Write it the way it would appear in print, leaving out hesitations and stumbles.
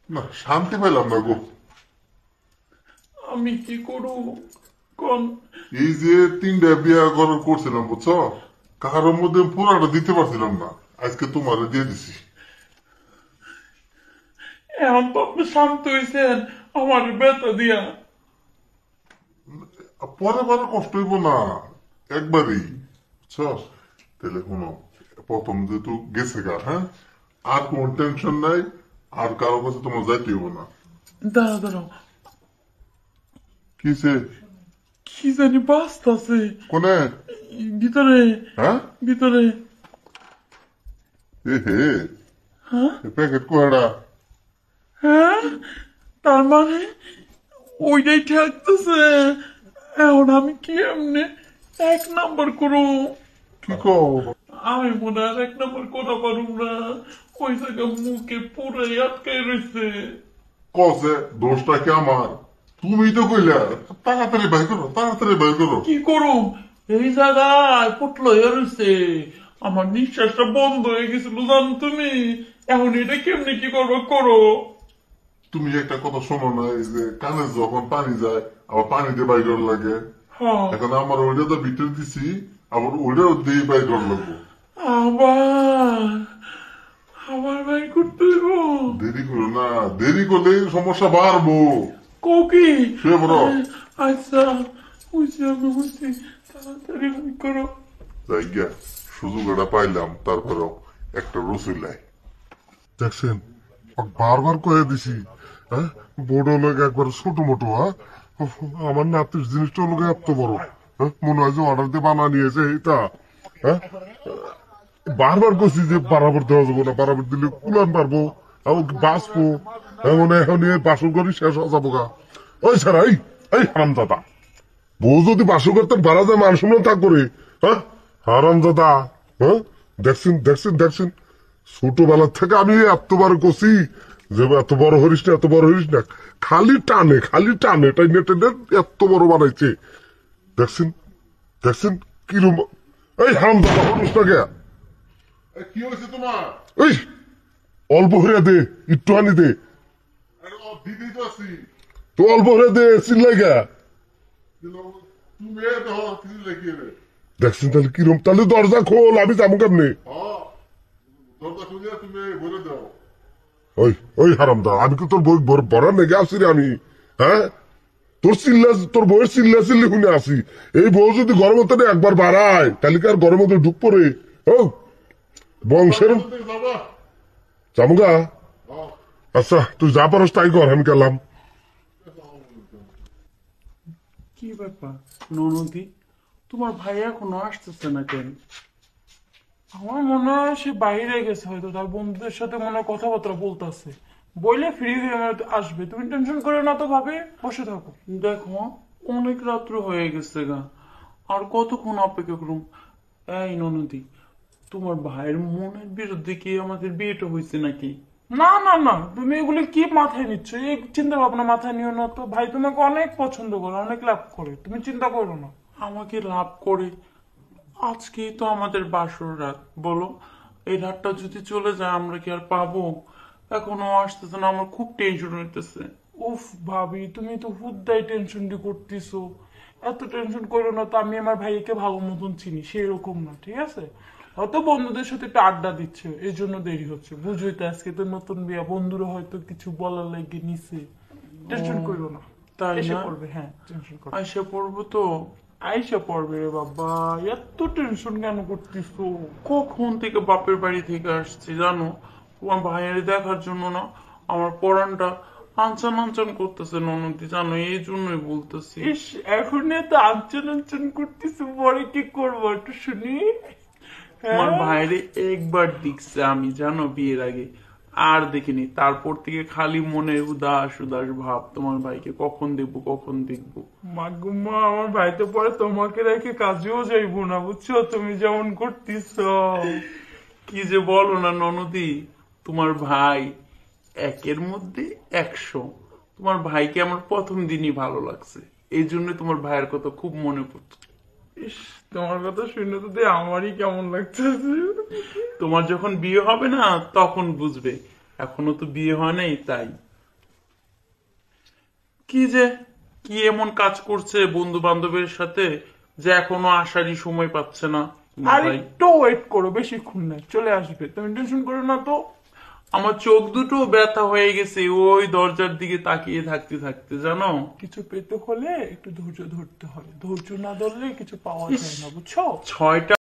না, শান্তি পেলাম না গো। আমি কি করব কোন? এই যে 3টা বিয়া করছিলাম বুঝছো, কারোর মধ্যে পুরাটা দিতে পারছিলাম না, আজকে তোমার দিয়ে দিছি। এখন তো আপনি শান্ত হয়েছেন আমার ব্যথা দিয়া। পরে পরে কষ্ট হইব না, একবারই বুঝছো। তাহলে শোনো, প্রথম যেহেতু গেছে গা, হ্যাঁ, আর কোন টেনশন নাই, আর কারো কাছে তোমার যাইতে হইব না। দাঁড়াও দাঁড়াও, কিসে? কি জানি বাঁচতেছে কোনে? ভিতরে, হ্যাঁ, ভিতরে। এ হে, হ্যাঁ প্যাকেট কোয়াডা? হ্যাঁ, তার মানে ওইটাই ঠেকতেছে। এখন আমি কি এমনি 1 নাম্বার করু? কি কও? আমি মনে হয় 1 নাম্বার করা পারুম না। ওই জায়গা মুখে পুরাই আটকাই রয়েছে। কসে দোষটা কি আমার? তুমি তো কইলা তাড়াতাড়ি বাই করো, তাড়াতাড়ি বাই করো। কি করুম? এই জায়গায় পুটলো হয়ে রয়েছে। আমার নিঃশ্বাসটা বন্ধ হয়ে গেছিল জানো তুমি। এখন এটা কেমনি কি করবো করো। তুমি একটা কথা শোনো না, এই যে কানে যখন পানি যায় আবার পানি দিয়ে বাই করার লাগে। হ্যাঁ, এখন আমার ওইটা তো ভিতরে দিছি, আবার ওইটাও দিয়ে বাই করার লাগবো। আবার আবার ভাই করতে হইব। দেরি করো না, দেরি করলে সমস্যা বাড়বো। কোকি? শুয়ে পড়ো। আচ্ছা, বুঝছি আমি বুঝছি। তাড়াতাড়ি ভাই করো। যাই গিয়া, সুযোগ এটা পাইলাম, তারপরেও একটা রসুলাই দেখছেন, বারবার কয়ে দিছি, হ্যাঁ, বড় লোক একবার ছোট মোটো, হ্যাঁ, আমার নাতির জিনিসটা লোক এত বড়, হ্যাঁ, মনে হয় যে অর্ডার দিয়ে বানা নিয়েছে এটা, হ্যাঁ, বারবার কইছি যে বারাবার দেওয়া যাবো না, বারাবার দিলে কুলান পারবো, বাঁচবো, এমন এখন বাসন করি শেষ হয়ে যাবো গা। ওই স্যার, এই হারাম দাদা, বউ যদি বাসন করতেন বাড়া যায় মানুষ থাক করে, হ্যাঁ, হারাম দাদা, হ্যাঁ, দেখছেন দেখছেন দেখছেন, ছোটবেলার থেকে আমি এতবার করছি যে এত বড় হরিস না, এত বড় হরিস না, খালি টানে খালি টানে, টাইনে টাইনে এত বড় বানাইছে। দেখছেন দেখছেন কিরম। এই হারাম দাদা, হরিস না কে? কি হয়েছে তোমার? এই অল্প হইয়া দে, একটু হানি দে। দিদি তো আছি তো, অল্প হইয়া দে, চিল্লাই গা। দেখছেন তাহলে কিরম, তাহলে দরজা খোল, আমি যাবো কেমনে? ওই ওই হারাম দা, আমি কি তোর বই ভরার লেগে আসি রে আমি? হ্যাঁ, তোর বইয়ের চিল্লা চিল্লি শুনে আসি। এই বউ যদি গরম হতে একবার বাড়ায় তাহলে কি আর গরম হতে ঢুক পড়ে? ও বংশের জামুগা। আচ্ছা, তুই যা পারস তাই কর, আমি গেলাম। কি ব্যাপার ননদি, তোমার ভাই এখনো আসতেছে না কেন? আমার মনে হয় সে বাইরে গেছে, হয়তো তার বন্ধুদের সাথে মনে হয় কথাবার্তা বলতেছে। বইলে ফ্রি হয়ে হয়তো আসবে, তুমি টেনশন করে না তো, ভাবে বসে থাকো। দেখো, অনেক রাত্র হয়ে গেছে গা, আর কতক্ষণ অপেক্ষা করুম? এই ননদি, তোমার ভাইয়ের মনের বিরুদ্ধে কি আমাদের বিয়েটা হয়েছে নাকি? না না না, তুমি এগুলো কি মাথায় নিচ্ছ? এই চিন্তা ভাবনা মাথায় নিও না তো। ভাই তোমাকে অনেক পছন্দ করে, অনেক লাভ করে, তুমি চিন্তা করো না। আমাকে লাভ করে? আজকেই তো আমাদের বাসর রাত, বলো, এই রাতটা যদি চলে যায় আমরা কি আর পাবো? এখনো আসতেছে না, আমার খুব টেনশন হইতেছে। উফ ভাবি, তুমি তো হুদ্দাই টেনশনটি করতেছো। এত টেনশন করো না তো, আমি আমার ভাইকে ভালো মতন চিনি, সেরকম না, ঠিক আছে? হয়তো বন্ধুদের সাথে একটু আড্ডা দিচ্ছে, এই জন্য দেরি হচ্ছে, বুঝোই তো, আজকে তো নতুন বিয়া, বন্ধুরা হয়তো কিছু বলার লাগে নিছে। টেনশন করো না, তাই এসে পড়বে। হ্যাঁ, টেনশন করো, আইসা পড়বো তো। আইসা পড়বে রে বাবা, এত টেনশন কেন করতেছো? কখন থেকে বাপের বাড়ি থেকে আসছি জানো, তোমার ভাইয়ের দেখার জন্য না। আমার পরানটা আনচান আনচান করতেছে ননদি, জানো, এই জন্যই বলতেছি। ইস, এখন এত আনচান আনচান করতেছে, পরে কি করবো একটু শুনি। আমার ভাইরে একবার দেখছে আমি, জানো, বিয়ের আগে, আর দেখিনি। তারপর থেকে খালি মনে উদাস উদাস ভাব, তোমার ভাইকে কখন দেখবো কখন দেখবো। মাগুমা, আমার ভাই তো পরে তোমাকে রেখে কাজেও যাইবো না, বুঝছো, তুমি যেমন করতেছ। কি যে বলো না ননদি, তোমার ভাই একের মধ্যে 100। তোমার ভাইকে আমার প্রথম দিনই ভালো লাগছে, এই জন্য তোমার ভাইয়ের কথা খুব মনে পড়তো। ইস, তোমার কথা শুনে তো আমারই কেমন লাগতেছে। তোমার যখন বিয়ে হবে না তখন বুঝবে, এখনো তো বিয়ে হয় নাই তাই। কি যে কি এমন কাজ করছে বন্ধু বান্ধবের সাথে যে এখনো আসারই সময় পাচ্ছে না তোমার আর ভাই। একটু ওয়েট করো, বেশিক্ষণ না, চলে আসবে, তুমি টেনশন করো না তো। আমার চোখ দুটো ব্যথা হয়ে গেছে ওই দরজার দিকে তাকিয়ে থাকতে থাকতে, জানো। কিছু পেতে হলে একটু ধৈর্য ধরতে হবে, ধৈর্য না ধরলে কিছু পাওয়া যায় না, বুঝছো? 6টা